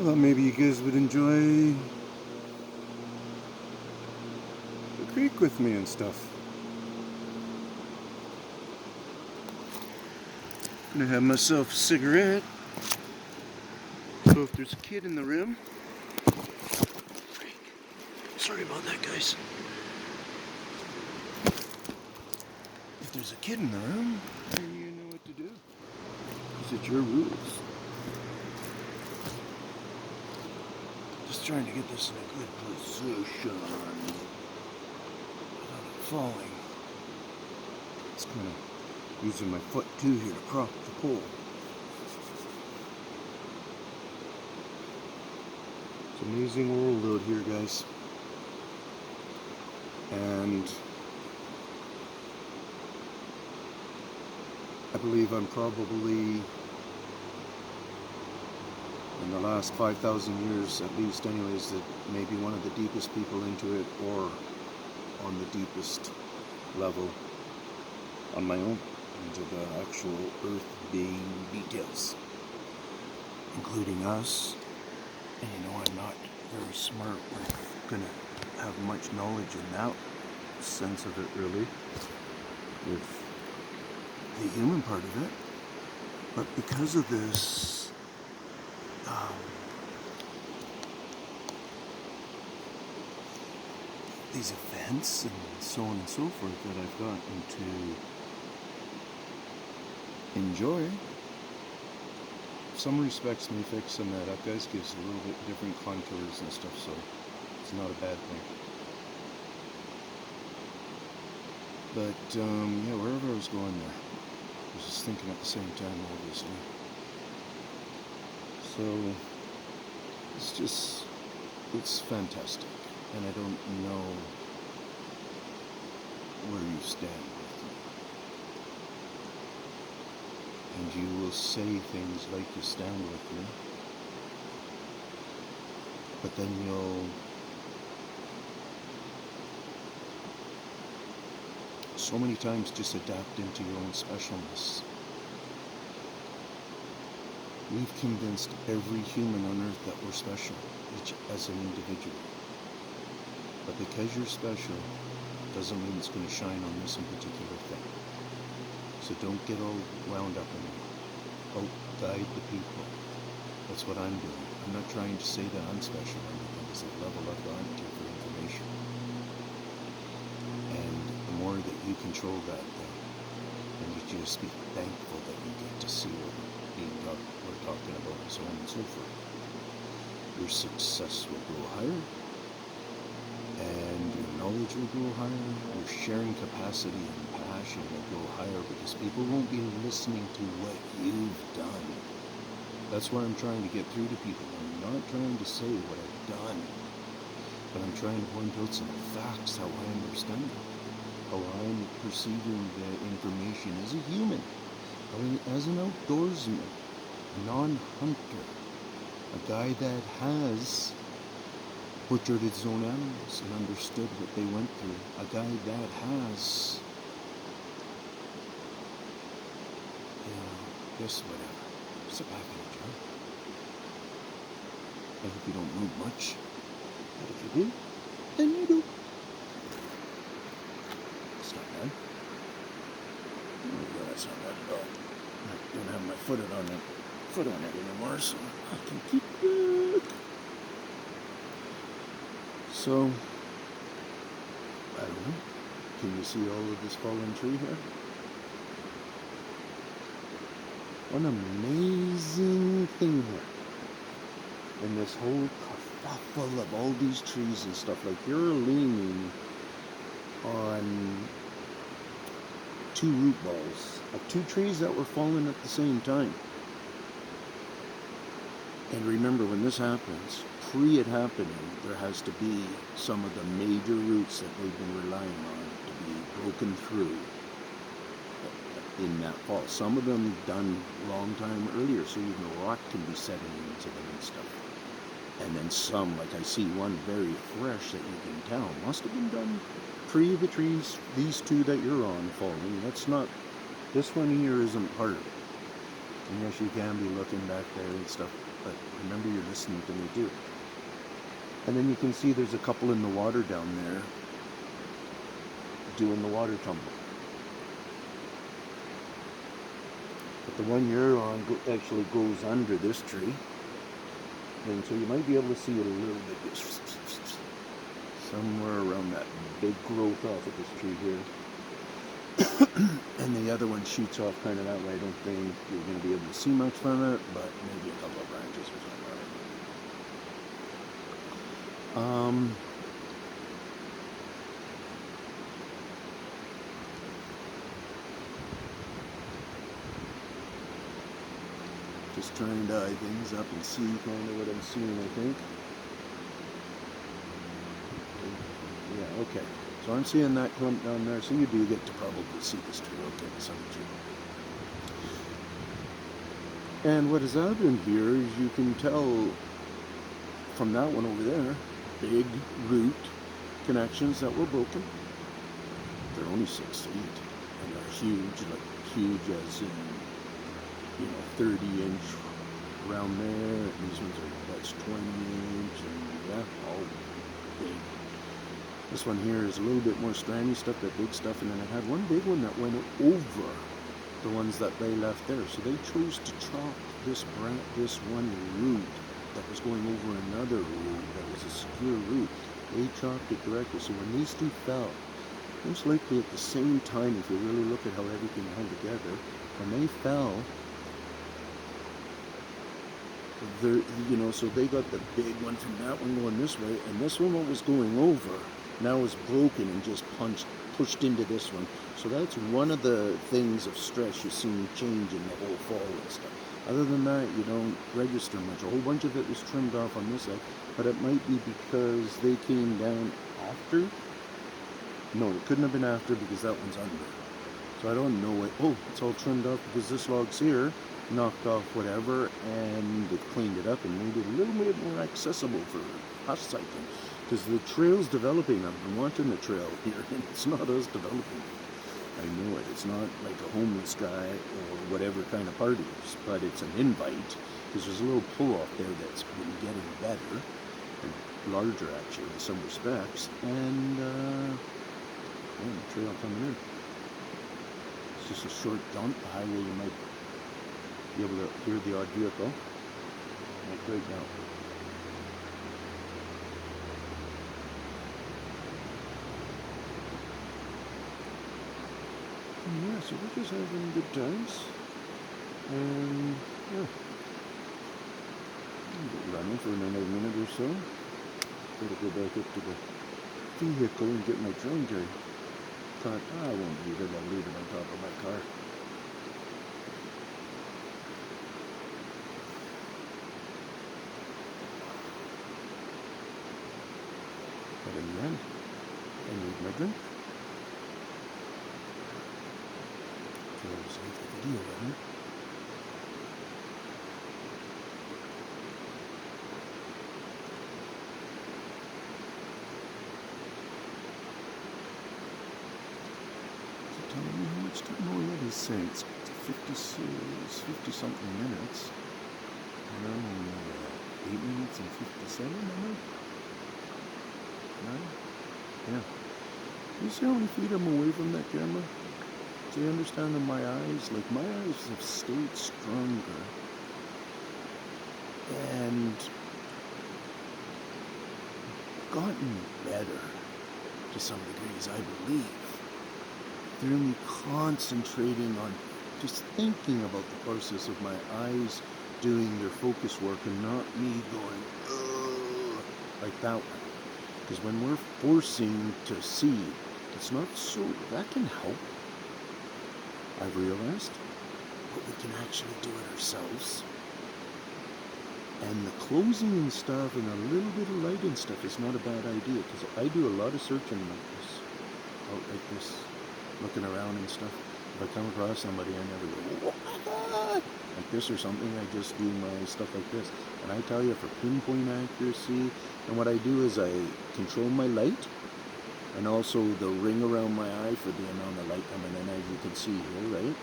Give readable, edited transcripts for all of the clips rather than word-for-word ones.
Thought maybe you guys would enjoy the creek with me and stuff. Gonna have myself a cigarette. So if there's a kid in the room, sorry about that, guys. If there's a kid in the room, then you know what to do. Because it's your rules. Just trying to get this in a good position without it falling. It's kind of using my foot too here to prop the pole. It's an amazing world out here, guys. And I believe I'm probably, in the last 5,000 years at least anyways, that maybe one of the deepest people into it, or on the deepest level on my own, into the actual earth being details, including us. And you know, I'm not very smart or gonna have much knowledge in that sense of it, really, with the human part of it. But because of this these events and so on and so forth that I've gotten to enjoy, some respects me fixing that up, guys, gives a little bit different contours and stuff, so it's not a bad thing. But yeah, wherever I was going there, I was just thinking at the same time, obviously. So it's fantastic, and I don't know where you stand with me. And you will say things like you stand with me, but then you'll so many times just adapt into your own specialness. We've convinced every human on earth that we're special, each as an individual. But because you're special, doesn't mean it's going to shine on this in particular thing. So don't get all wound up in it. Oh, guide the people. That's what I'm doing. I'm not trying to say that I'm special or anything. It's a level I've gone to for information. And the more that you control that thing, and you just be thankful that you get to see what we're talking about, and so on and so forth, your success will go higher, and your knowledge will go higher, your sharing capacity and passion will go higher, because people won't be listening to what you've done. That's what I'm trying to get through to people. I'm not trying to say what I've done, but I'm trying to point out some facts, how I understand it, how I'm perceiving the information as a human, as an outdoorsman, a non-hunter, a guy that has butchered his own animals and understood what they went through, a guy that has, just whatever. Sit back in it, John. I hope you don't move much, but if you do, then you do. It's not bad. Oh, that's not bad at all. I don't have my foot on it anymore, so I can keep it. So, I don't know. Can you see all of this fallen tree here? One amazing thing here in this whole kerfuffle of all these trees and stuff. Like, you're leaning on two root balls of two trees that were falling at the same time. And remember, when this happens, pre it happening, there has to be some of the major roots that they've been relying on to be broken through in that fall. Some of them done a long time earlier, so even the rock can be setting into them and stuff. And then some, like I see one very fresh that you can tell must have been done pre the trees, these two that you're on falling. That's not, this one here isn't part of it. And yes, you can be looking back there and stuff. but remember you're listening to me too. And then you can see there's a couple in the water down there doing the water tumble. But the one you're on actually goes under this tree. And so you might be able to see it a little bit somewhere around that big growth off of this tree here. And the other one shoots off kind of that way. I don't think you're going to be able to see much from it, but maybe a couple of branches or something. Just trying to eye things up and see kind of what I'm seeing, I think. Yeah, okay. So I'm seeing that clump down there, so you do get to probably see this tree, okay, the sun tree. And what has happened here is you can tell from that one over there, big root connections that were broken. They're only 6 feet, and they're huge, like huge as in, 30-inch around there. And these ones that's 20-inch, and yeah, all big. This one here is a little bit more strandy stuff, that big stuff, and then I had one big one that went over the ones that they left there. So they chose to chop this one root that was going over another root that was a secure root. They chopped it directly. So when these two fell, most likely at the same time, if you really look at how everything held together, when they fell, so they got the big one from that one going this way, and this one, what was going over, now is broken and just pushed into this one. So that's one of the things of stress you see change in the whole fall and stuff. Other than that, you don't register much. A whole bunch of it was trimmed off on this side, but it might be because they came down after. No, it couldn't have been after because that one's under. So I don't know it. Oh, it's all trimmed off because this log's here, knocked off whatever, and it cleaned it up and made it a little bit more accessible for us cycling. Because the trail's developing. I've been wanting the trail here, and it's not us developing it. I know it. It's not like a homeless guy or whatever kind of parties, but it's an invite, because there's a little pull-off there that's been getting better, and larger actually in some respects, and the trail coming in. It's just a short dump highway. You might be able to hear the odd vehicle, like right now. Yeah, so we're just having good times, and yeah, I'll get running for another minute or so. Gotta go back up to the vehicle and get my drone gear. Thought, I won't leave it, I'll leave it on top of my car. But in the end, I need my drink. So I'll just leave the video running. Is it telling me how much time? Oh yeah, he's saying it's 50-something minutes. And I'm on 8 minutes and 57, am I? 9? Yeah. You see how many feet I'm away from that camera? Do you understand that my eyes, my eyes have stayed stronger and gotten better to some degrees, I believe, through me concentrating on just thinking about the process of my eyes doing their focus work and not me going, ugh, like that one. Because when we're forcing to see, it's not so, that can help, I've realized, but we can actually do it ourselves. And the closing and stuff and a little bit of light and stuff is not a bad idea, because I do a lot of searching like this, out like this, looking around and stuff. If I come across somebody, I never go, what? Like this or something. I just do my stuff like this. And I tell you, for pinpoint accuracy, and what I do is I control my light, and also the ring around my eye for the amount of light coming in, as you can see here, right?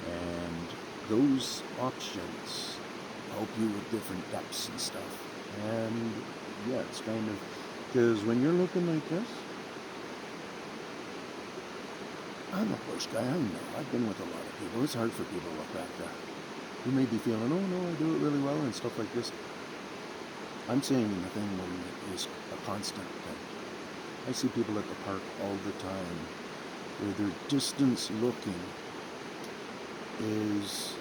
And those options help you with different depths and stuff. And yeah, it's kind of, because when you're looking like this, I'm a bush guy, I know, I've been with a lot of people. It's hard for people to look back there. You may be feeling, oh no, I do it really well and stuff like this. I'm saying the thing when it is a constant thing. I see people at the park all the time where their distance looking is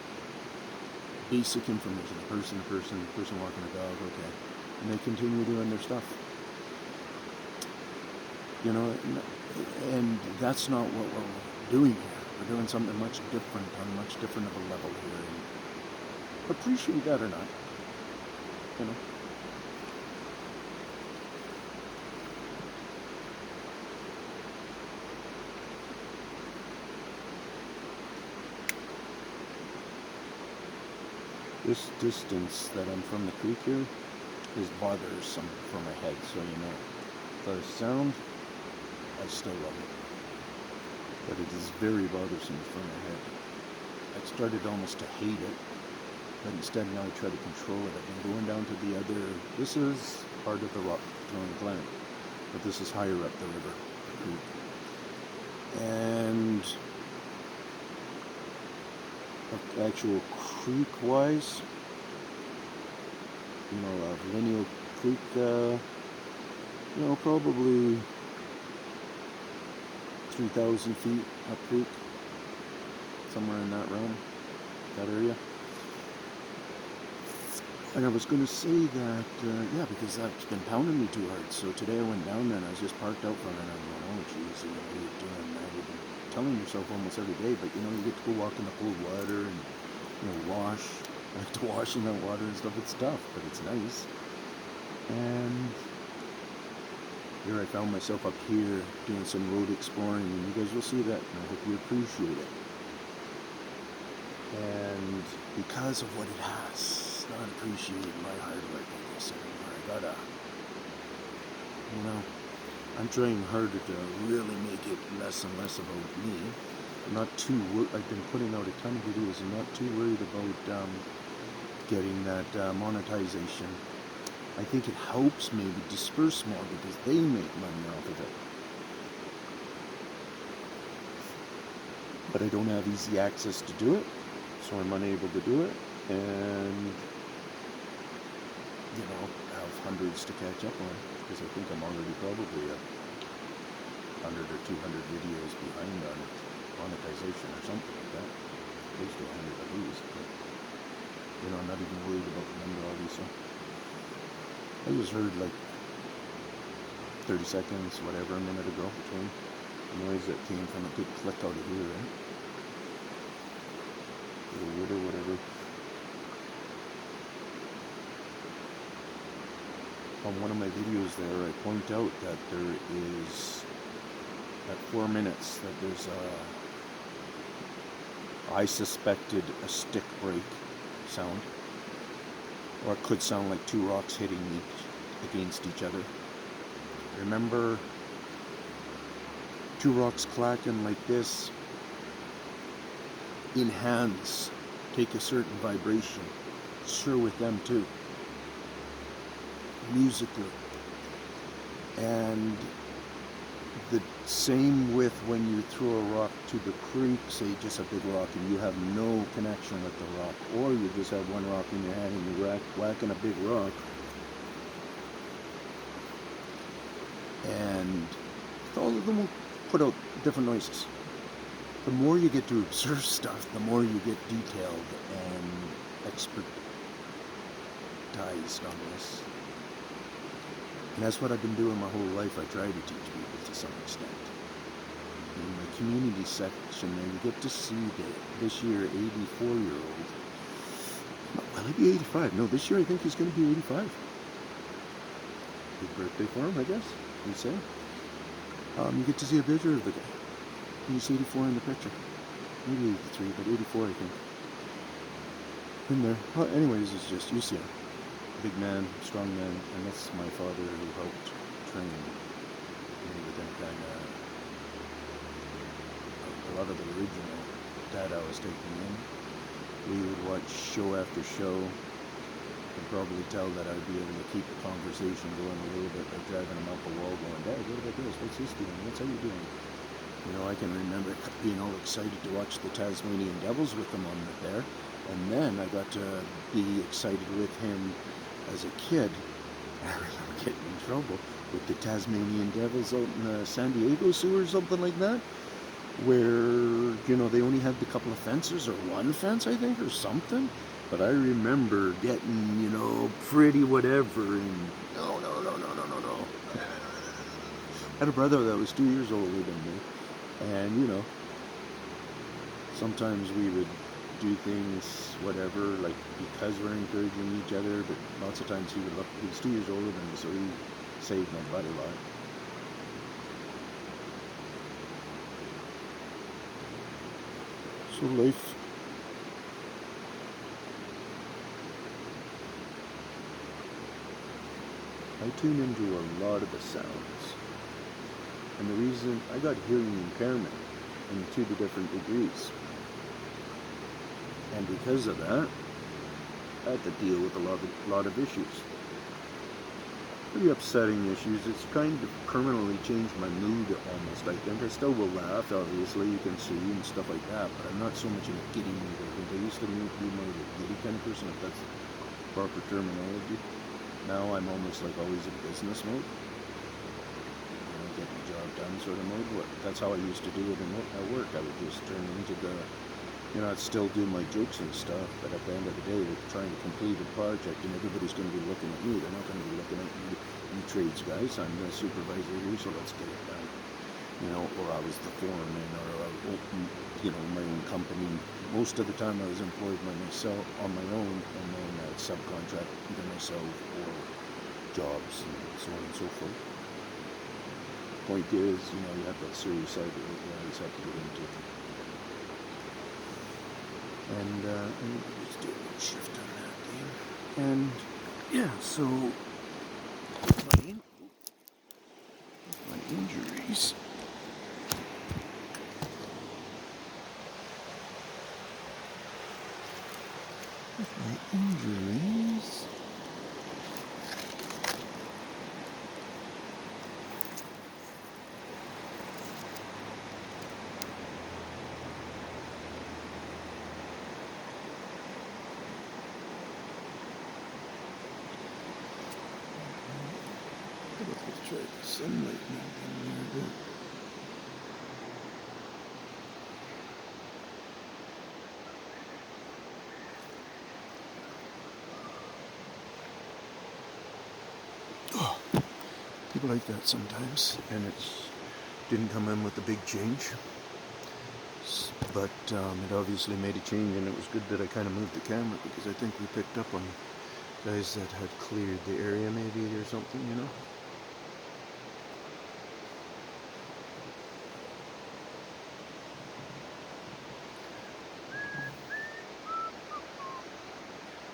basic information. Person walking a dog, okay. And they continue doing their stuff. You know, and that's not what we're doing here. We're doing something much different, on much different of a level here. And appreciate that or not, you know. This distance that I'm from the creek here is bothersome for my head, so you know. The sound, I still love it. But it is very bothersome for my head. I started almost to hate it, but instead now I try to control it. I've been going down to the other, this is part of the rock throwing glen, but this is higher up the river, the creek. And actual creek-wise, you know, lineal creek, you know, probably 3,000 feet up creek, somewhere in that realm, that area. And I was going to say that, yeah, because that's been pounding me too hard. So today I went down there and I was just parked out front and I'm going, oh jeez, what are you doing, man? You've been telling yourself almost every day, but you know, you get to go walk in the cold water and, you know, wash. I like to wash in that water and stuff. It's tough, but it's nice. And here I found myself up here doing some road exploring, and you guys will see that, and I hope you appreciate it. And because of what it has, not appreciating my hard work, I guess, anymore. I gotta, you know, I'm trying harder to really make it less and less about me. I'm not too I've been putting out a ton of videos. I'm not too worried about getting that monetization. I think it helps maybe disperse more because they make money off of it. But I don't have easy access to do it, so I'm unable to do it. And, you know, I have hundreds to catch up on because I think I'm already probably 100 or 200 videos behind on monetization or something like that. Close to 100 at least. But, you know, I'm not even worried about the number, obviously. I just heard like 30 seconds, whatever, a minute ago between the noise that came from a good click out of here, right? Little wood or whatever. On one of my videos there, I point out that there is, at 4 minutes, that there's I suspected a stick break sound. Or it could sound like two rocks hitting against each other. Remember, two rocks clacking like this in hands take a certain vibration. Sure with them too. Musically. And the same with when you throw a rock to the creek, say just a big rock, and you have no connection with the rock, or you just have one rock in your hand and you're whacking a big rock, and all of them will put out different noises. The more you get to observe stuff, the more you get detailed and expertized on this. And that's what I've been doing my whole life. I try to teach people to some extent. In my community section there, you get to see this year 84-year-old. Will he be 85? No, this year I think he's going to be 85. Big birthday for him, I guess, you'd say. You get to see a picture of the guy. He's 84 in the picture. Maybe 83, but 84 I think. In there. Well, anyways, it's just, you see him. Big man, strong man, and that's my father who helped train me with that kind of, a lot of the original data I was taking in. We would watch show after show, probably tell that I'd be able to keep the conversation going a little bit by driving them up a wall going, Dad, what about this? What's this doing? What's how you doing? You know, I can remember being all excited to watch the Tasmanian Devils with them on there. And then I got to be excited with him as a kid. I remember getting in trouble with the Tasmanian Devils out in the San Diego Zoo or something like that, where, you know, they only had the couple of fences, or one fence, I think, or something. But I remember getting, you know, pretty whatever, and no. I had a brother that was 2 years older than me, and, you know, sometimes we would do things, whatever, like, because we're encouraging each other, but lots of times he was 2 years older than me, so he saved my butt a lot. So life. I tune into a lot of the sounds. And the reason I got hearing impairment to the different degrees. And because of that, I had to deal with a lot of issues. Pretty upsetting issues. It's kind of permanently changed my mood almost, I think. I still will laugh, obviously, you can see, and stuff like that, but I'm not so much in a giddy mood. I think I used to be more of a giddy kind of person, if that's the proper terminology. Now I'm almost like always in business mode. Get the job done sort of mode. That's how I used to do it at work. I would just turn into the, you know, I'd still do my jokes and stuff, but at the end of the day, we're trying to complete a project, and everybody's going to be looking at me. They're not going to be looking at you trades guys. I'm the supervisor here, so let's get it done. You know, or I was the foreman, or I opened, you know, my own company. Most of the time I was employed by myself on my own, and then I'd subcontract either myself or jobs and so on and so forth. Point is, you know, you have that serious side that you always have to get into. And let's do a little shift on that thing. And yeah, so my injuries. With my injuries. Let's try the sunlight now down there. Oh, people like that sometimes, and it didn't come in with a big change, but it obviously made a change, and it was good that I kind of moved the camera, because I think we picked up on guys that had cleared the area maybe or something, you know.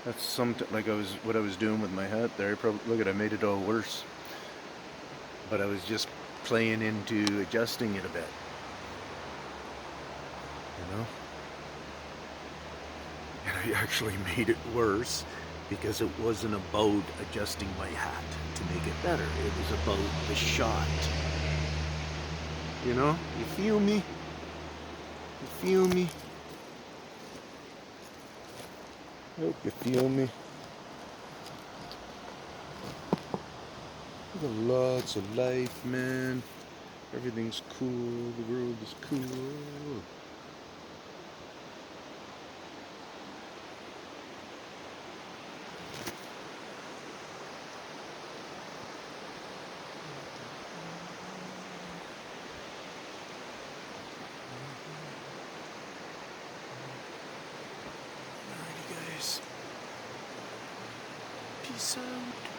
That's something like what I was doing with my hat there. Look at, I made it all worse. But I was just playing into adjusting it a bit. You know? And I actually made it worse because it wasn't about adjusting my hat to make it better. It was about the shot. You know? You feel me? You feel me? Hope you feel me. We got lots of life, man. Everything's cool. The world is cool. Alrighty, guys. Peace out.